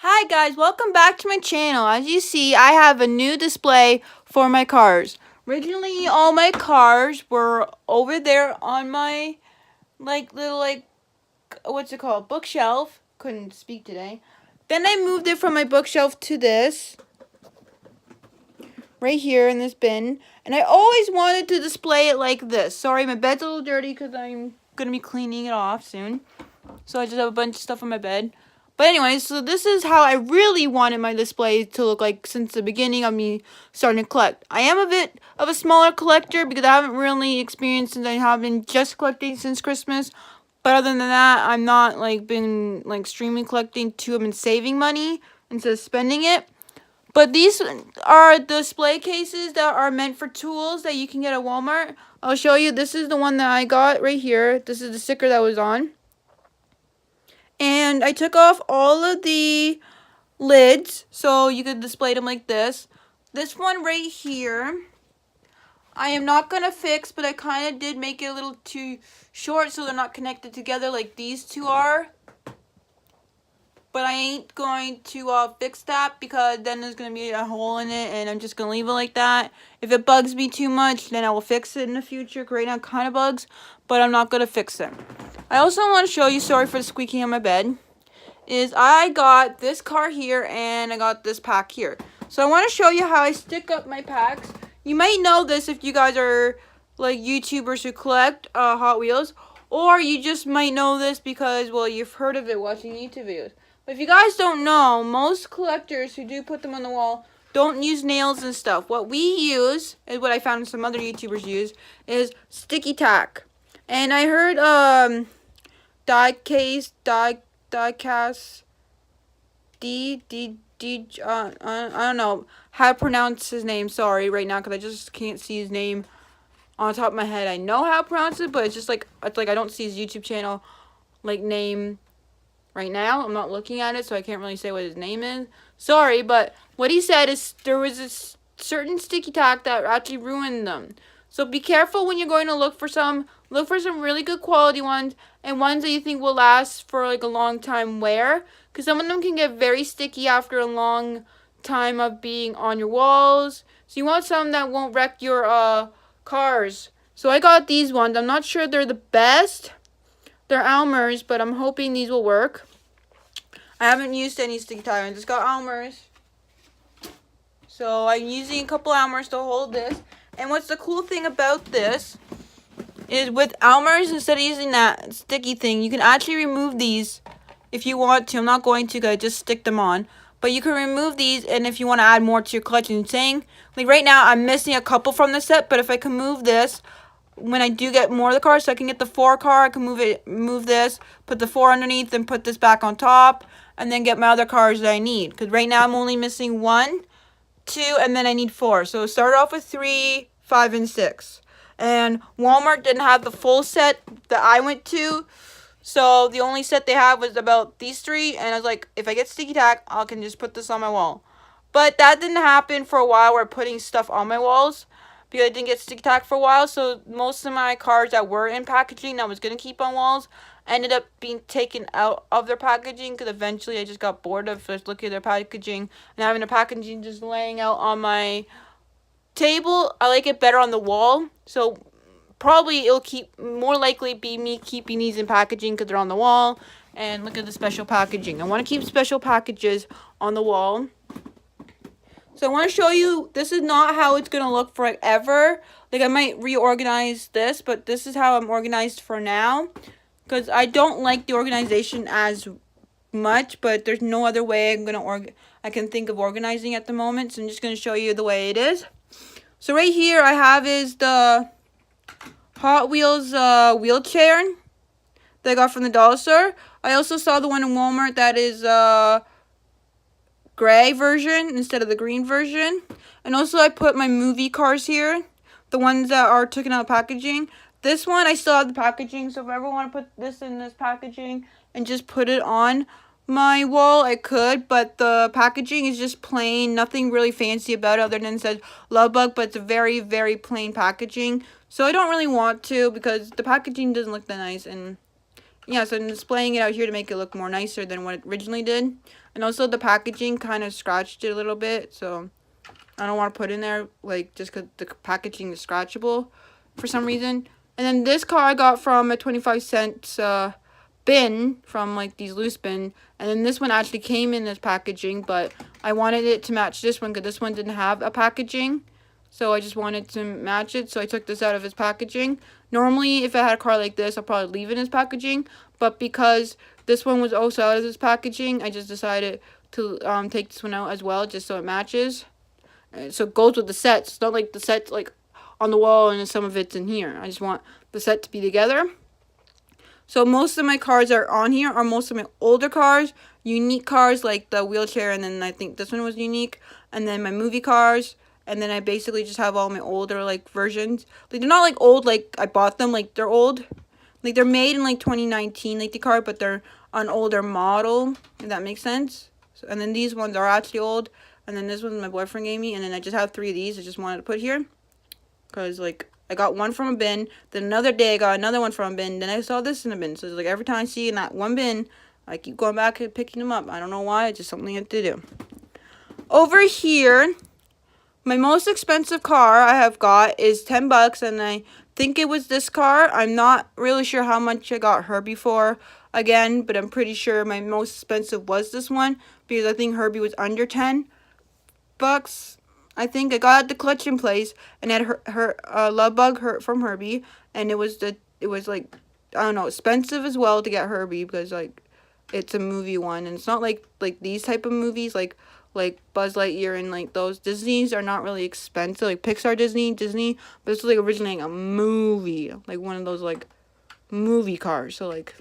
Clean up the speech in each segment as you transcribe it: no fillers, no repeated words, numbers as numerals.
Hi guys, welcome back to my channel. As you see, I have a new display for my cars. Originally, all my cars were over there on my little what's it called? Bookshelf. Couldn't speak today. Then I moved it from my bookshelf to this right here in this bin, and I always wanted to display it like this. Sorry, my bed's a little dirty because I'm going to be cleaning it off soon. So I just have a bunch of stuff on my bed. But anyways, so this is how I really wanted my display to look like since the beginning of me starting to collect. I am a bit of a smaller collector because I haven't really experienced since I have been just collecting since Christmas. But other than that, I'm not been extremely collecting to. I've been saving money instead of spending it. But these are display cases that are meant for tools that you can get at Walmart. I'll show you. This is the one that I got right here. This is the sticker that was on. And I took off all of the lids so you could display them like this. This one right here, I am not going to fix, but I kind of did make it a little too short so they're not connected together like these two are. But I ain't going to fix that because then there's going to be a hole in it and I'm just going to leave it like that. If it bugs me too much, then I will fix it in the future. Right now it kind of bugs, but I'm not going to fix it. I also want to show you, sorry for the squeaking on my bed, is I got this car here and I got this pack here. So I want to show you how I stick up my packs. You might know this if you guys are like YouTubers who collect Hot Wheels, or you just might know this because, well, you've heard of it watching YouTube videos. But if you guys don't know, most collectors who do put them on the wall don't use nails and stuff. What we use, and what I found some other YouTubers use, is sticky tack. And I heard diecast I don't know how to pronounce his name, sorry, right now, because I just can't see his name on top of my head. I know how to pronounce it, but it's just like I don't see his YouTube channel name right now. I'm not looking at it, so I can't really say what his name is. Sorry, but what he said is there was a certain sticky tack that actually ruined them. So be careful when you're going to look for some. Look for some really good quality ones and ones that you think will last for a long time wear. Because some of them can get very sticky after a long time of being on your walls. So you want some that won't wreck your cars. So I got these ones. I'm not sure they're the best. They're Elmer's, but I'm hoping these will work. I haven't used any sticky tack. I just got Elmer's. So I'm using a couple Elmer's to hold this. And what's the cool thing about this is with Elmer's, instead of using that sticky thing, you can actually remove these if you want to. I'm not going to because I just stick them on. But you can remove these, and if you want to add more to your collection. Saying, like right now, I'm missing a couple from the set, but if I can move this, when I do get more of the cars, so I can get the 4 car, I can move this, put the 4 underneath, and put this back on top, and then get my other cars that I need. Because right now I'm only missing 1, 2, and then I need 4. So start off with 3, 5, and 6. And Walmart didn't have the full set that I went to, so the only set they had was about these 3. And I was like, if I get sticky tack, I can just put this on my wall. But that didn't happen for a while. We're putting stuff on my walls because I didn't get sticky tack for a while. So most of my cards that were in packaging that I was going to keep on walls ended up being taken out of their packaging because eventually I just got bored of just looking at their packaging and having the packaging just laying out on my table. I like it better on the wall. So probably it'll more likely be me keeping these in packaging because they're on the wall. And look at the special packaging. I want to keep special packages on the wall. So I want to show you, this is not how it's going to look forever. Like I might reorganize this, but this is how I'm organized for now. Because I don't like the organization as much, but there's no other way I can think of organizing at the moment. So I'm just going to show you the way it is. So right here I have is the Hot Wheels wheelchair that I got from the dollar store. I also saw the one in Walmart that is gray version instead of the green version. And also I put my movie cars here, the ones that are taken out of packaging. This one I still have the packaging, so if I ever want to put this in this packaging and just put it on my wall, I could, but the packaging is just plain, nothing really fancy about it other than it says Love Bug, but it's a very, very plain packaging. So I don't really want to because the packaging doesn't look that nice. And yeah, so I'm displaying it out here to make it look more nicer than what it originally did. And also the packaging kind of scratched it a little bit, so I don't want to put in there, like, just because the packaging is scratchable for some reason. And then this car I got from a 25-cent bin, from, like, these loose bin. And then this one actually came in this packaging, but I wanted it to match this one because this one didn't have a packaging. So I just wanted to match it, so I took this out of its packaging. Normally, if I had a car like this, I'll probably leave it in its packaging. But because this one was also out of its packaging, I just decided to take this one out as well, just so it matches. So it goes with the sets. It's not like the set's like on the wall and some of it's in here. I just want the set to be together. So most of my cars are on here are most of my older cars, unique cars like the wheelchair, and then I think this one was unique, and then my movie cars, and then I basically just have all my older like versions. Like they're not like old like I bought them, like they're old. Like they're made in like 2019 like the car, but they're an older model, if that makes sense. So, and then these ones are actually old. And then this one my boyfriend gave me. And then I just have 3 of these I just wanted to put here. Because, like, I got one from a bin. Then another day I got another one from a bin. Then I saw this in a bin. So, it's like, every time I see in that one bin, I keep going back and picking them up. I don't know why. It's just something I have to do. Over here, my most expensive car I have got is 10 bucks. And I think it was this car. I'm not really sure how much I got Herbie for again. But I'm pretty sure my most expensive was this one. Because I think Herbie was under 10 bucks. I think I got at the collection place and had her love bug from Herbie, and it was like, I don't know, expensive as well to get Herbie because like it's a movie one, and it's not like these type of movies like Buzz Lightyear and like those Disney's are not really expensive, like Pixar Disney, but it's like originally a movie, like one of those like movie cars. So like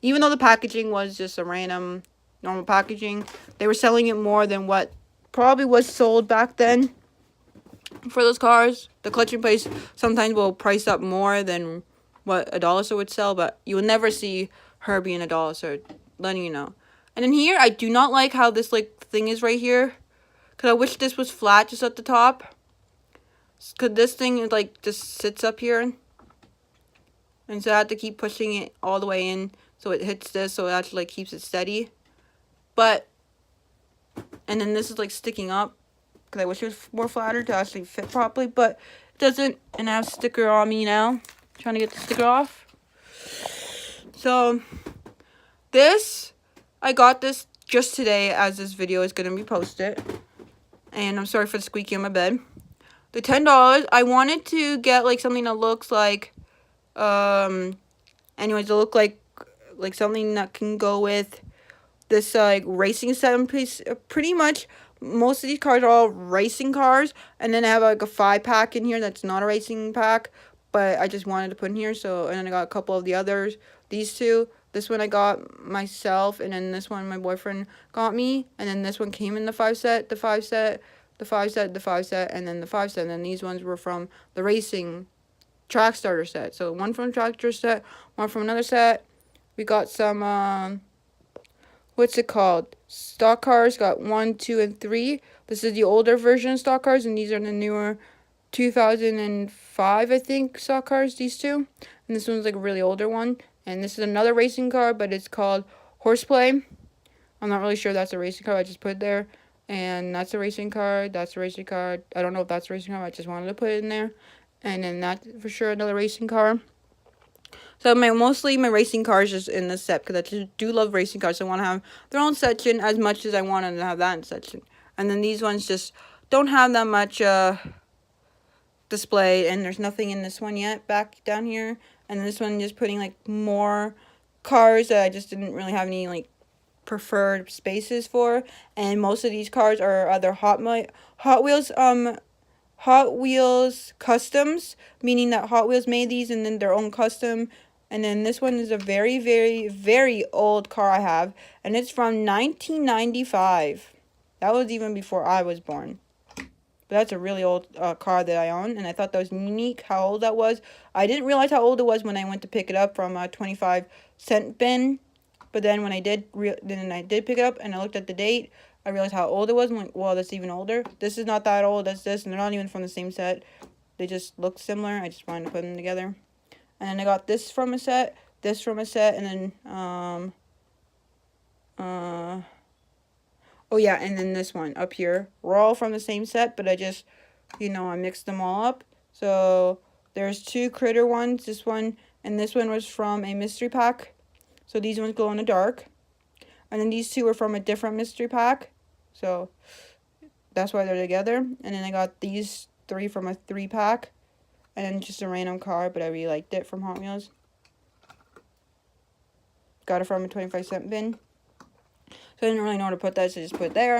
even though the packaging was just a random normal packaging, they were selling it more than what probably was sold back then for those cars. The collection place sometimes will price up more than what a dollar store would sell, but you will never see Herbie in a dollar store, letting you know. And in here, I do not like how this like thing is right here, because I wish this was flat just at the top, because this thing is like just sits up here, and so I have to keep pushing it all the way in so it hits this, so it actually like keeps it steady. But and then this is like sticking up because I wish it was more flatter to actually fit properly, but it doesn't. And I have a sticker on me now, trying to get the sticker off. So this, I got this just today as this video is going to be posted. And I'm sorry for the squeaky on my bed. The $10, I wanted to get like something that looks like, anyways, to look like something that can go with this like racing set. Pretty much most of these cars are all racing cars, and then I have like a 5-pack in here that's not a racing pack, but I just wanted to put in here. So, and then I got a couple of the others, these two. This one I got myself, and then this one my boyfriend got me, and then this one came in the 5 set, the 5 set, the 5 set, the 5 set, and then the 5 set. And then these ones were from the racing track starter set. So one from track starter set, one from another set. We got some what's it called? Stock cars. Got 1, 2, and 3. This is the older version of stock cars, and these are the newer 2005, I think, stock cars, these two. And this one's like a really older one. And this is another racing car, but it's called Horseplay. I'm not really sure that's a racing car. I just put it there. And that's a racing car. That's a racing car. I don't know if that's a racing car. I just wanted to put it in there. And then that's for sure another racing car. So mostly my racing cars is in this set because I just do love racing cars. So I want to have their own section as much as I wanted to have that in section. And then these ones just don't have that much display, and there's nothing in this one yet back down here. And this one just putting like more cars that I just didn't really have any like preferred spaces for. And most of these cars are either Hot Wheels customs, meaning that Hot Wheels made these and then their own custom. And then this one is a very, very, very old car I have, and it's from 1995. That was even before I was born. But that's a really old car that I own, and I thought that was unique how old that was. I didn't realize how old it was when I went to pick it up from a 25-cent bin. But then when I did pick it up and I looked at the date, I realized how old it was. I'm like, well, that's even older. This is not that old. That's this, and they're not even from the same set. They just look similar. I just wanted to put them together. And then I got this from a set, this from a set, and then Oh yeah, and then this one up here. We're all from the same set, but I just, I mixed them all up. So there's 2 critter ones. This one and this one was from a mystery pack. So these ones glow in the dark. And then these 2 are from a different mystery pack. So that's why they're together. And then I got these 3 from a 3 pack. And then just a random car, but I really liked it from Hot Wheels. Got it from a 25-cent bin. So I didn't really know where to put that, so I just put it there.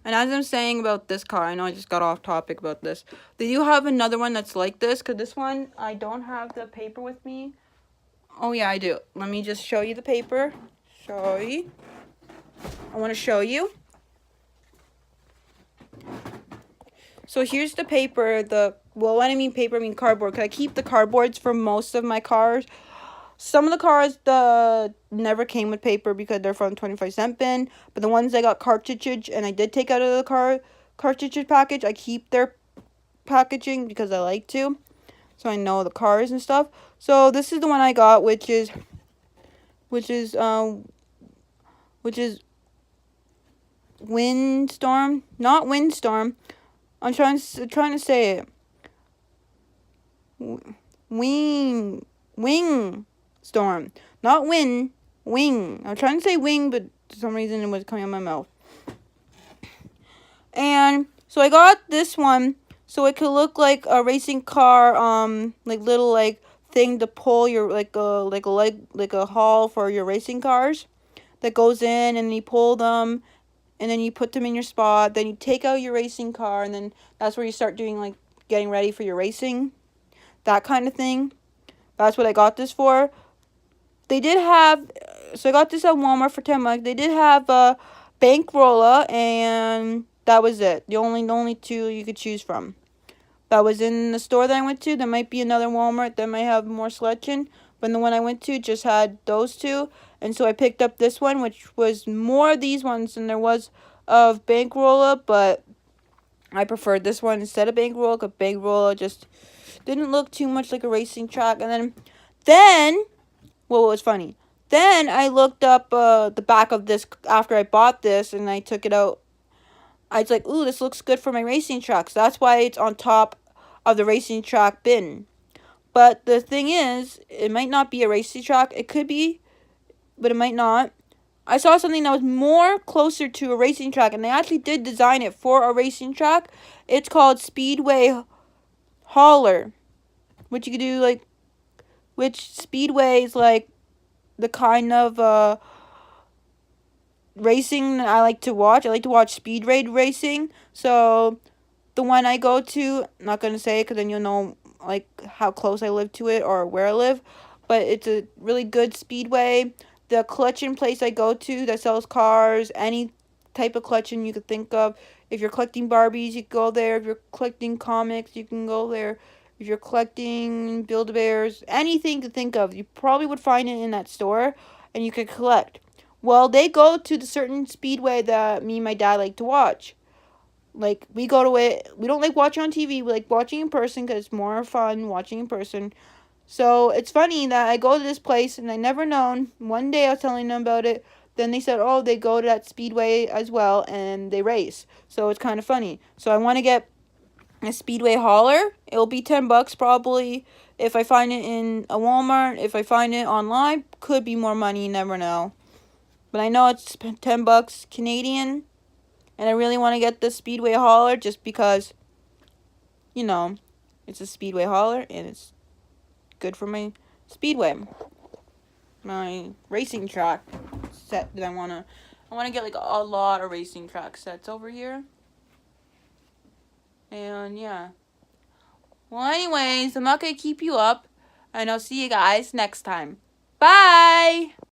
And as I'm saying about this car, I know I just got off topic about this. Do you have another one that's like this? Because this one, I don't have the paper with me. Oh yeah, I do. Let me just show you the paper. Sorry. I want to show you. So here's the paper. When I mean paper, I mean cardboard. Because I keep the cardboards for most of my cars. Some of the cars never came with paper because they're from 25-cent bin. But the ones I got cartridge and I did take out of the cartridge package, I keep their packaging because I like to. So I know the cars and stuff. So this is the one I got, which is Windstorm, not Windstorm. I'm trying to say it. Wing Storm, not wing. I'm trying to say wing, but for some reason it was coming out of my mouth. And so I got this one so it could look like a racing car, like little like thing to pull your like a haul for your racing cars that goes in, and you pull them and then you put them in your spot, then you take out your racing car, and then that's where you start doing like getting ready for your racing, that kind of thing. That's what I got this for. They did have, so I got this at Walmart for $10. They did have a Bankrolla, and that was it. The only 2 you could choose from. That was in the store that I went to. There might be another Walmart that might have more selection, but the one I went to just had those 2. And so I picked up this one, which was more of these ones than there was of Bankrolla, but I preferred this one instead of Bankrolla, because Bankrolla just didn't look too much like a racing track. And then, well, it was funny. Then I looked up the back of this after I bought this, and I took it out. I was like, ooh, this looks good for my racing track. So that's why it's on top of the racing track bin. But the thing is, it might not be a racing track. It could be, but it might not. I saw something that was more closer to a racing track, and they actually did design it for a racing track. It's called Speedway Hauler, which you could do like, which Speedway is like the kind of racing I like to watch. I like to watch speed raid racing. So the one I go to, I'm not going to say it because then you'll know like how close I live to it or where I live, but it's a really good speedway. The collection place I go to that sells cars, any type of collection you could think of. If you're collecting Barbies, you can go there. If you're collecting comics, you can go there. If you're collecting Build-A-Bears, anything you could think of, you probably would find it in that store, and you could collect. Well, they go to the certain speedway that me and my dad like to watch. Like, we go to it. We don't like watching on TV. We like watching in person because it's more fun watching in person. So, it's funny that I go to this place and I never known. One day I was telling them about it. Then they said, oh, they go to that speedway as well and they race. So, it's kind of funny. So, I want to get a Speedway Hauler. It'll be $10 probably. If I find it in a Walmart, if I find it online, could be more money. You never know. But I know it's $10 Canadian. And I really want to get the Speedway Hauler just because, it's a Speedway Hauler and it's good for my Speedway. My racing track set that I want to get like a lot of racing track sets over here. And yeah. Well, anyways, I'm not going to keep you up. And I'll see you guys next time. Bye!